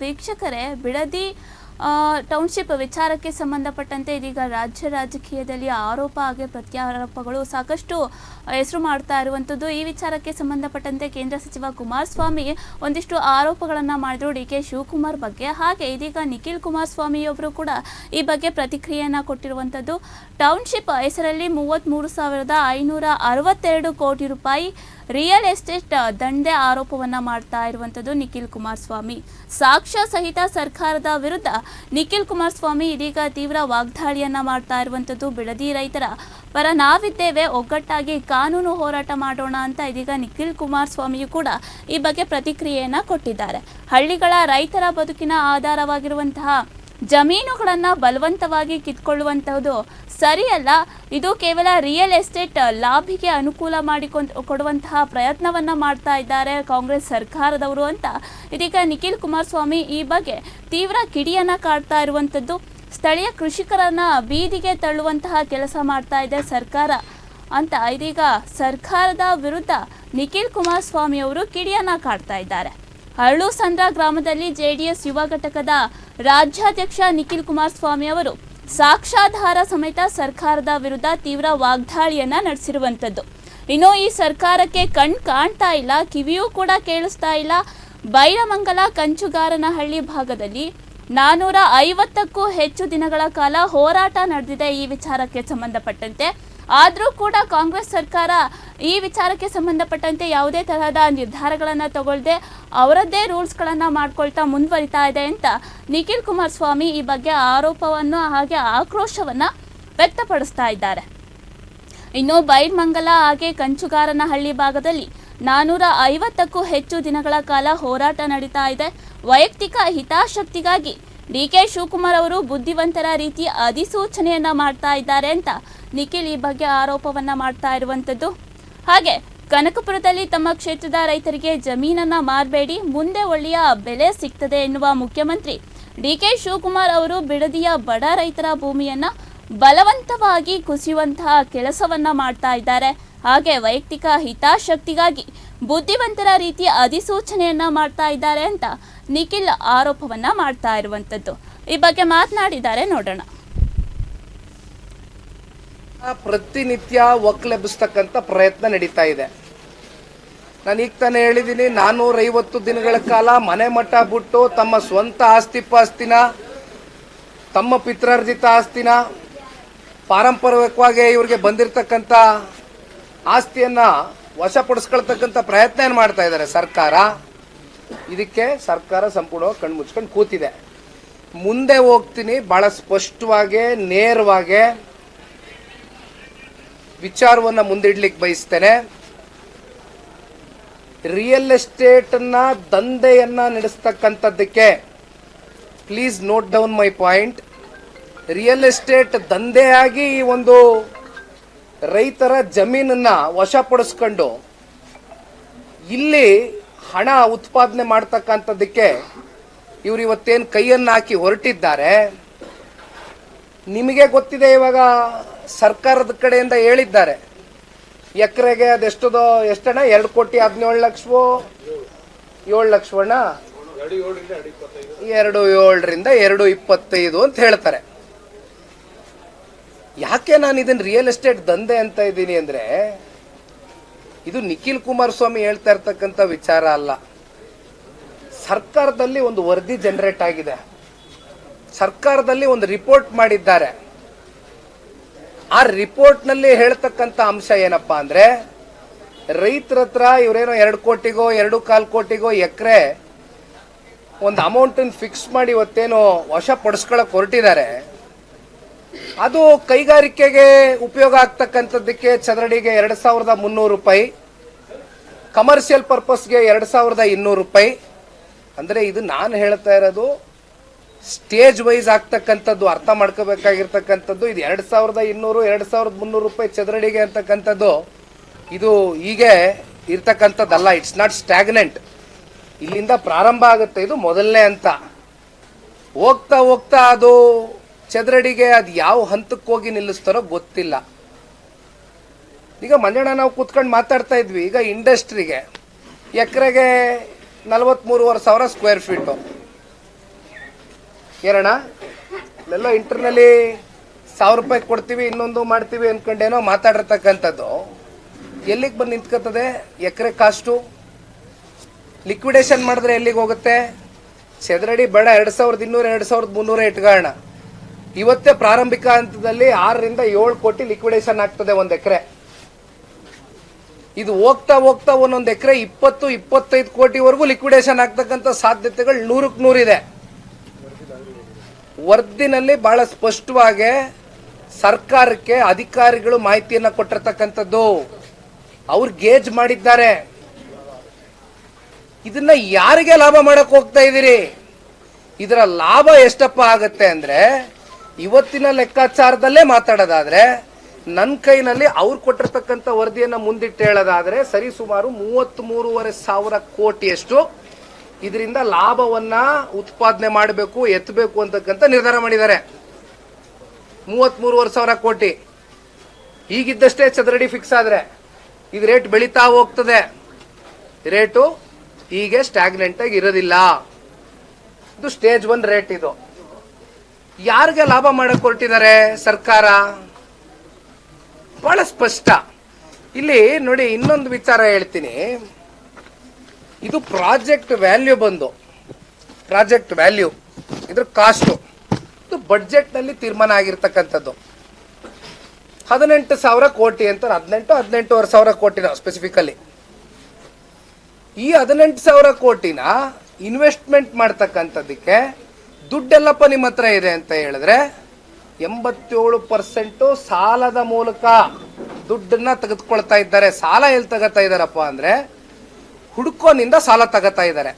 ವೀಕ್ಷಕರೇ, ಬಿಡದಿ ಟೌನ್ಶಿಪ್ ವಿಚಾರಕ್ಕೆ ಸಂಬಂಧಪಟ್ಟಂತೆ ಇದೀಗ ರಾಜ್ಯ ರಾಜಕೀಯದಲ್ಲಿ ಆರೋಪ ಹಾಗೆ ಪ್ರತ್ಯಾರೋಪಗಳು ಸಾಕಷ್ಟು ಹೆಸರು ಮಾಡ್ತಾ ಇರುವಂಥದ್ದು. ಈ ವಿಚಾರಕ್ಕೆ ಸಂಬಂಧಪಟ್ಟಂತೆ ಕೇಂದ್ರ ಸಚಿವ ಕುಮಾರಸ್ವಾಮಿ ಒಂದಿಷ್ಟು ಆರೋಪಗಳನ್ನು ಮಾಡಿದ್ರು ಡಿ.ಕೆ. ಶಿವಕುಮಾರ್ ಬಗ್ಗೆ. ಹಾಗೆ ಇದೀಗ ನಿಖಿಲ್ ಕುಮಾರಸ್ವಾಮಿಯವರು ಕೂಡ ಈ ಬಗ್ಗೆ ಪ್ರತಿಕ್ರಿಯೆಯನ್ನು ಕೊಟ್ಟಿರುವಂಥದ್ದು. ಟೌನ್ಶಿಪ್ ಹೆಸರಲ್ಲಿ 33,562 ಕೋಟಿ ರೂಪಾಯಿ ರಿಯಲ್ ಎಸ್ಟೇಟ್ ದಂಧೆ ಆರೋಪವನ್ನು ಮಾಡ್ತಾ ಇರುವಂಥದ್ದು ನಿಖಿಲ್ ಕುಮಾರಸ್ವಾಮಿ. ಸಾಕ್ಷ್ಯ ಸಹಿತ ಸರ್ಕಾರದ ವಿರುದ್ಧ ನಿಖಿಲ್ ಕುಮಾರಸ್ವಾಮಿ ಇದೀಗ ತೀವ್ರ ವಾಗ್ದಾಳಿಯನ್ನ ಮಾಡ್ತಾ ಇರುವಂಥದ್ದು. ಬಿಡದಿ ರೈತರ ಪರ ನಾವಿದ್ದೇವೆ, ಒಗ್ಗಟ್ಟಾಗಿ ಕಾನೂನು ಹೋರಾಟ ಮಾಡೋಣ ಅಂತ ಇದೀಗ ನಿಖಿಲ್ ಕುಮಾರಸ್ವಾಮಿಯು ಕೂಡ ಈ ಬಗ್ಗೆ ಪ್ರತಿಕ್ರಿಯೆಯನ್ನ ಕೊಟ್ಟಿದ್ದಾರೆ. ಹಳ್ಳಿಗಳ ರೈತರ ಬದುಕಿನ ಆಧಾರವಾಗಿರುವಂತಹ ಜಮೀನುಗಳನ್ನು ಬಲವಂತವಾಗಿ ಕಿತ್ಕೊಳ್ಳುವಂಥದ್ದು ಸರಿಯಲ್ಲ. ಇದು ಕೇವಲ ರಿಯಲ್ ಎಸ್ಟೇಟ್ ಲಾಭಿಗೆ ಅನುಕೂಲ ಕೊಡುವಂತಹ ಪ್ರಯತ್ನವನ್ನ ಮಾಡ್ತಾ ಇದ್ದಾರೆ ಕಾಂಗ್ರೆಸ್ ಸರ್ಕಾರದವರು ಅಂತ ಇದೀಗ ನಿಖಿಲ್ ಕುಮಾರಸ್ವಾಮಿ ಈ ಬಗ್ಗೆ ತೀವ್ರ ಕಿಡಿಯನ್ನ ಕಾಡ್ತಾ ಇರುವಂಥದ್ದು. ಸ್ಥಳೀಯ ಕೃಷಿಕರನ್ನ ಬೀದಿಗೆ ತಳ್ಳುವಂತಹ ಕೆಲಸ ಮಾಡ್ತಾ ಇದೆ ಸರ್ಕಾರ ಅಂತ ಇದೀಗ ಸರ್ಕಾರದ ವಿರುದ್ಧ ನಿಖಿಲ್ ಕುಮಾರಸ್ವಾಮಿ ಅವರು ಕಿಡಿಯನ್ನ ಕಾಡ್ತಾ ಇದ್ದಾರೆ. ಹರಳುಸಂದ್ರ ಗ್ರಾಮದಲ್ಲಿ ಜೆಡಿಎಸ್ ಯುವ ಘಟಕದ ರಾಜ್ಯಾಧ್ಯಕ್ಷ ನಿಖಿಲ್ ಕುಮಾರಸ್ವಾಮಿ ಅವರು ಸಾಕ್ಷ್ಯಾಧಾರ ಸಮೇತ ಸರ್ಕಾರದ ವಿರುದ್ಧ ತೀವ್ರ ವಾಗ್ದಾಳಿಯನ್ನ ನಡೆಸಿರುವಂಥದ್ದು. ಇನ್ನು ಈ ಸರ್ಕಾರಕ್ಕೆ ಕಾಣ್ತಾ ಇಲ್ಲ, ಕಿವಿಯೂ ಕೂಡ ಕೇಳಿಸ್ತಾ ಇಲ್ಲ. ಬೈರಮಂಗಲ ಕಂಚುಗಾರನಹಳ್ಳಿ ಭಾಗದಲ್ಲಿ 450ಕ್ಕೂ ಹೆಚ್ಚು ದಿನಗಳ ಕಾಲ ಹೋರಾಟ ನಡೆದಿದೆ ಈ ವಿಚಾರಕ್ಕೆ ಸಂಬಂಧಪಟ್ಟಂತೆ. ಆದರೂ ಕೂಡ ಕಾಂಗ್ರೆಸ್ ಸರ್ಕಾರ ಈ ವಿಚಾರಕ್ಕೆ ಸಂಬಂಧಪಟ್ಟಂತೆ ಯಾವುದೇ ತರಹದ ನಿರ್ಧಾರಗಳನ್ನು ತಗೊಳ್ಳದೆ ಅವರದ್ದೇ ರೂಲ್ಸ್ಗಳನ್ನು ಮಾಡ್ಕೊಳ್ತಾ ಮುಂದುವರಿತಾ ಇದೆ ಅಂತ ನಿಖಿಲ್ ಕುಮಾರಸ್ವಾಮಿ ಈ ಬಗ್ಗೆ ಆರೋಪವನ್ನು ಹಾಗೆ ಆಕ್ರೋಶವನ್ನು ವ್ಯಕ್ತಪಡಿಸ್ತಾ ಇದ್ದಾರೆ. ಇನ್ನು ಬೈರ್ಮಂಗಲ ಹಾಗೆ ಕಂಚುಗಾರನಹಳ್ಳಿ ಭಾಗದಲ್ಲಿ 450ಕ್ಕೂ ಹೆಚ್ಚು ದಿನಗಳ ಕಾಲ ಹೋರಾಟ ನಡೀತಾ ಇದೆ. ವೈಯಕ್ತಿಕ ಹಿತಾಸಕ್ತಿಗಾಗಿ ಡಿ.ಕೆ. ಶಿವಕುಮಾರ್ ಅವರು ಬುದ್ಧಿವಂತರ ರೀತಿ ಅಧಿಸೂಚನೆಯನ್ನ ಮಾಡ್ತಾ ಇದ್ದಾರೆ ಅಂತ ನಿಖಿಲ್ ಈ ಬಗ್ಗೆ ಆರೋಪವನ್ನ ಮಾಡ್ತಾ ಇರುವಂಥದ್ದು. ಹಾಗೆ ಕನಕಪುರದಲ್ಲಿ ತಮ್ಮ ಕ್ಷೇತ್ರದ ರೈತರಿಗೆ ಜಮೀನನ್ನ ಮಾರಬೇಡಿ, ಮುಂದೆ ಒಳ್ಳೆಯ ಬೆಲೆ ಸಿಗ್ತದೆ ಎನ್ನುವ ಮುಖ್ಯಮಂತ್ರಿ ಡಿ.ಕೆ. ಶಿವಕುಮಾರ್ ಅವರು ಬಿಡದಿಯ ಬಡ ರೈತರ ಭೂಮಿಯನ್ನ ಬಲವಂತವಾಗಿ ಕುಸಿಯುವಂತಹ ಕೆಲಸವನ್ನ ಮಾಡ್ತಾ ಇದ್ದಾರೆ. ಹಾಗೆ ವೈಯಕ್ತಿಕ ಹಿತಾಸಕ್ತಿಗಾಗಿ ಬುದ್ಧಿವಂತರ ರೀತಿ ಅಧಿಸೂಚನೆಯನ್ನ ಮಾಡ್ತಾ ಇದ್ದಾರೆ ಅಂತ ನಿಖಿಲ್ ಆರೋಪವನ್ನ ಮಾಡ್ತಾ ಇರುವಂತದ್ದು. ಈ ಬಗ್ಗೆ ಮಾತನಾಡಿದ್ದಾರೆ, ನೋಡೋಣ. ಪ್ರತಿನಿತ್ಯ ಒಕ್ಕಲೆಬ್ಬಿಸ್ತಕ್ಕಂಥ ಪ್ರಯತ್ನ ನಡೀತಾ ಇದೆ. ನಾನು ಈಗ ತಾನೇ ಹೇಳಿದ್ದೀನಿ, 450 ದಿನಗಳ ಕಾಲ ಮನೆ ಮಠ ಬಿಟ್ಟು ತಮ್ಮ ಸ್ವಂತ ಆಸ್ತಿಪಾಸ್ತಿನ, ತಮ್ಮ ಪಿತ್ರಾರ್ಜಿತ ಆಸ್ತಿನ, ಪಾರಂಪರಿಕವಾಗಿ ಇವ್ರಿಗೆ ಬಂದಿರತಕ್ಕಂಥ ಆಸ್ತಿಯನ್ನ ವಶಪಡಿಸ್ಕೊಳ್ತಕ್ಕಂಥ ಪ್ರಯತ್ನ ಏನು ಮಾಡ್ತಾ ಇದ್ದಾರೆ ಸರ್ಕಾರ. ಇದಕ್ಕೆ ಸರ್ಕಾರ ಸಂಪೂರ್ಣವಾಗಿ ಕಣ್ಣು ಮುಚ್ಕೊಂಡು ಕೂತಿದೆ. ಮುಂದೆ ಹೋಗ್ತೀನಿ, ಬಹಳ ಸ್ಪಷ್ಟವಾಗಿ ನೇರವಾಗಿ ವಿಚಾರವನ್ನ ಮುಂದಿಡ್ಲಿಕ್ಕೆ ಬಯಸ್ತೇನೆ. ರಿಯಲ್ ಎಸ್ಟೇಟ್ ದಂಧೆಯನ್ನ ನಡೆಸ್ತಕ್ಕಂಥದ್ದಕ್ಕೆ please note down my point. Real estate ದಂಧೆಯಾಗಿ ಈ ಒಂದು ರೈತರ ಜಮೀನನ್ನ ವಶಪಡಿಸ್ಕೊಂಡು ಇಲ್ಲಿ ಹಣ ಉತ್ಪಾದನೆ ಮಾಡ್ತಕ್ಕಂಥದ್ದಕ್ಕೆ ಇವರು ಇವತ್ತೇನು ಕೈಯನ್ನು ಹಾಕಿ ಹೊರಟಿದ್ದಾರೆ. ನಿಮಗೆ ಗೊತ್ತಿದೆ, ಇವಾಗ ಸರ್ಕಾರದ ಕಡೆಯಿಂದ ಹೇಳಿದ್ದಾರೆ ಎಕರೆಗೆ ಅದೆಷ್ಟದೋ ಎಷ್ಟಣ್ಣ, 2,17,00,000 7 ಲಕ್ಷವಣ್ಣ, 2.7ರಿಂದ 2.25 ಅಂತ ಹೇಳ್ತಾರೆ. ಯಾಕೆ ನಾನು ಇದನ್ನ ರಿಯಲ್ ಎಸ್ಟೇಟ್ ದಂಧೆ ಅಂತ ಇದ್ದೀನಿ ಅಂದ್ರೆ, ಇದು ನಿಖಿಲ್ ಕುಮಾರಸ್ವಾಮಿ ಹೇಳ್ತಾ ಇರ್ತಕ್ಕಂಥ ವಿಚಾರ ಅಲ್ಲ. ಸರ್ಕಾರದಲ್ಲಿ ಒಂದು ವರದಿ ಜನರೇಟ್ ಆಗಿದೆ, ಸರ್ಕಾರದಲ್ಲಿ ಒಂದು ರಿಪೋರ್ಟ್ ಮಾಡಿದ್ದಾರೆ. ಆ ರಿಪೋರ್ಟ್ ನಲ್ಲಿ ಹೇಳ್ತಕ್ಕಂಥ ಅಂಶ ಏನಪ್ಪಾ ಅಂದ್ರೆ, ರೈತರ ಹತ್ರ ಇವರೇನೋ 2 ಕೋಟಿಗೋ 2.25 ಕೋಟಿಗೋ ಎಕರೆ ಒಂದು ಅಮೌಂಟ್ ಫಿಕ್ಸ್ ಮಾಡಿ ಇವತ್ತೇನೋ ವಶಪಡಿಸ್ಕೊಳಕ್ ಹೊರಟಿದ್ದಾರೆ. ಅದು ಕೈಗಾರಿಕೆಗೆ ಉಪಯೋಗ ಆಗ್ತಕ್ಕಂಥದ್ದಕ್ಕೆ ಚದರಡಿಗೆ 2,300 ರೂಪಾಯಿ, ಕಮರ್ಷಿಯಲ್ ಪರ್ಪಸ್ಗೆ 2,200 ರೂಪಾಯಿ. ಅಂದ್ರೆ ಇದು ನಾನು ಹೇಳ್ತಾ ಇರೋದು ಸ್ಟೇಜ್ ವೈಸ್ ಆಗ್ತಕ್ಕಂಥದ್ದು, ಅರ್ಥ ಮಾಡ್ಕೋಬೇಕಾಗಿರ್ತಕ್ಕಂಥದ್ದು. ಇದು 2,200 2,300 ರೂಪಾಯಿ ಚದರಡಿಗೆ ಅಂತಕ್ಕಂಥದ್ದು ಇದು ಹೀಗೆ ಇರ್ತಕ್ಕಂಥದ್ದಲ್ಲ. It's not stagnant. ಇಲ್ಲಿಂದ ಪ್ರಾರಂಭ ಆಗುತ್ತೆ, ಇದು ಮೊದಲನೇ ಅಂತ. ಹೋಗ್ತಾ ಹೋಗ್ತಾ ಅದು ಚದರಡಿಗೆ ಅದು ಯಾವ ಹಂತಕ್ಕೆ ಹೋಗಿ ನಿಲ್ಲಿಸ್ತಾರೋ ಗೊತ್ತಿಲ್ಲ. ಈಗ ಮಂಜಣ್ಣ ನಾವು ಕೂತ್ಕೊಂಡು ಮಾತಾಡ್ತಾ ಇದ್ವಿ, ಈಗ ಇಂಡಸ್ಟ್ರಿಗೆ ಎಕರೆಗೆ 43,500 ಸ್ಕ್ವೇರ್ ಫೀಟು, ಏನಣ್ಣ ಇಲ್ಲೆಲ್ಲ ಇಂಟರ್ನಲ್ಲಿ 1000 ರೂಪಾಯಿ ಕೊಡ್ತೀವಿ ಇನ್ನೊಂದು ಮಾಡ್ತೀವಿ ಅನ್ಕೊಂಡೇನೋ ಮಾತಾಡಿರ್ತಕ್ಕಂಥದ್ದು ಎಲ್ಲಿಗೆ ಬಂದು ನಿಂತ್ಕೊತದೆ? ಎಕರೆ ಕಾಸ್ಟು ಲಿಕ್ವಿಡೇಷನ್ ಮಾಡಿದ್ರೆ ಎಲ್ಲಿಗೆ ಹೋಗುತ್ತೆ? ಚದರಡಿ ಬೇಡ 2200 2300 ಇಟ್ಕೊಳ್ಳೋಣ. ಇವತ್ತೇ ಪ್ರಾರಂಭಿಕ ಹಂತದಲ್ಲಿ 6 ರಿಂದ 7 ಕೋಟಿ ಲಿಕ್ವಿಡೇಷನ್ ಆಗ್ತದೆ ಒಂದು ಎಕರೆ. ಇದು ಹೋಗ್ತಾ ಹೋಗ್ತಾ ಒಂದೊಂದು ಎಕರೆ 20-25 ಕೋಟಿವರೆಗೂ ಲಿಕ್ವಿಡೇಷನ್ ಆಗ್ತಕ್ಕಂಥ ಸಾಧ್ಯತೆಗಳು 100ಕ್ಕೆ 100 ಇದೆ. ವರದಿನಲ್ಲಿ ಬಹಳ ಸ್ಪಷ್ಟವಾಗಿ ಸರ್ಕಾರಕ್ಕೆ ಅಧಿಕಾರಿಗಳು ಮಾಹಿತಿಯನ್ನ ಕೊಟ್ಟಿರ್ತಕ್ಕಂಥದ್ದು, ಅವ್ರು ಗೇಜ್ ಮಾಡಿದ್ದಾರೆ. ಇದನ್ನ ಯಾರಿಗೆ ಲಾಭ ಮಾಡಕ್ ಹೋಗ್ತಾ ಇದ್ದೀರಿ? ಇದರ ಲಾಭ ಎಷ್ಟಪ್ಪ ಆಗತ್ತೆ ಅಂದ್ರೆ, ಇವತ್ತಿನ ಲೆಕ್ಕಾಚಾರದಲ್ಲೇ ಮಾತಾಡೋದಾದ್ರೆ, ನನ್ನ ಕೈನಲ್ಲಿ ಅವ್ರು ಕೊಟ್ಟಿರ್ತಕ್ಕಂಥ ವರದಿಯನ್ನ ಮುಂದಿಟ್ಟು ಹೇಳೋದಾದ್ರೆ ಸರಿ ಸುಮಾರು 33,500 ಕೋಟಿಯಷ್ಟು ಇದರಿಂದ ಲಾಭವನ್ನ ಉತ್ಪಾದನೆ ಮಾಡಬೇಕು, ಎತ್ತಬೇಕು ಅಂತಕ್ಕಂಥ ನಿರ್ಧಾರ ಮಾಡಿದ್ದಾರೆ. 33,500 ಕೋಟಿ ಈಗಿದ್ದಷ್ಟೇ ಚದರಡಿ ಫಿಕ್ಸ್ ಆದ್ರೆ ಇದು ರೇಟ್ ಬೆಳೀತಾ ಹೋಗ್ತದೆ. ರೇಟು ಹೀಗೆ ಸ್ಟಾಗ್ನೆಂಟ್ ಆಗಿ ಇರೋದಿಲ್ಲ. ಇದು ಸ್ಟೇಜ್ 1 ರೇಟ್. ಇದು ಯಾರಿಗೆ ಲಾಭ ಮಾಡಕ್ ಹೊರಟಿದ್ದಾರೆ ಸರ್ಕಾರ? ಬಹಳ ಸ್ಪಷ್ಟ. ಇಲ್ಲಿ ನೋಡಿ, ಇನ್ನೊಂದು ವಿಚಾರ ಹೇಳ್ತೀನಿ. ಇದು ಪ್ರಾಜೆಕ್ಟ್ ವ್ಯಾಲ್ಯೂ ಬಂದು ಪ್ರಾಜೆಕ್ಟ್ ವ್ಯಾಲ್ಯೂ ಇದ್ರ ಕಾಸ್ಟು ಇದು ಬಡ್ಜೆಟ್ ನಲ್ಲಿ ತೀರ್ಮಾನ ಆಗಿರ್ತಕ್ಕಂಥದ್ದು 18,000 ಕೋಟಿ ಅಂತ. 18,500 ಕೋಟಿನ ಸ್ಪೆಸಿಫಿಕಲಿ. ಈ 18,000 ಕೋಟಿನ ಇನ್ವೆಸ್ಟ್ಮೆಂಟ್ ಮಾಡ್ತಕ್ಕಂಥದ್ದಕ್ಕೆ ದುಡ್ಡೆಲ್ಲಪ್ಪ ನಿಮ್ಮ ಹತ್ರ ಇದೆ ಅಂತ ಹೇಳಿದ್ರೆ 87% ಸಾಲದ ಮೂಲಕ ದುಡ್ಡನ್ನ ತೆಗೆದುಕೊಳ್ತಾ ಇದ್ದಾರೆ. ಸಾಲ ಎಲ್ಲಿ ತಗೋತಾ ಇದ್ದಾರಪ್ಪ ಅಂದ್ರೆ ಹುಡ್ಕೋನಿಂದ ಸಾಲ ತಗೋತಾ ಇದ್ದಾರೆ.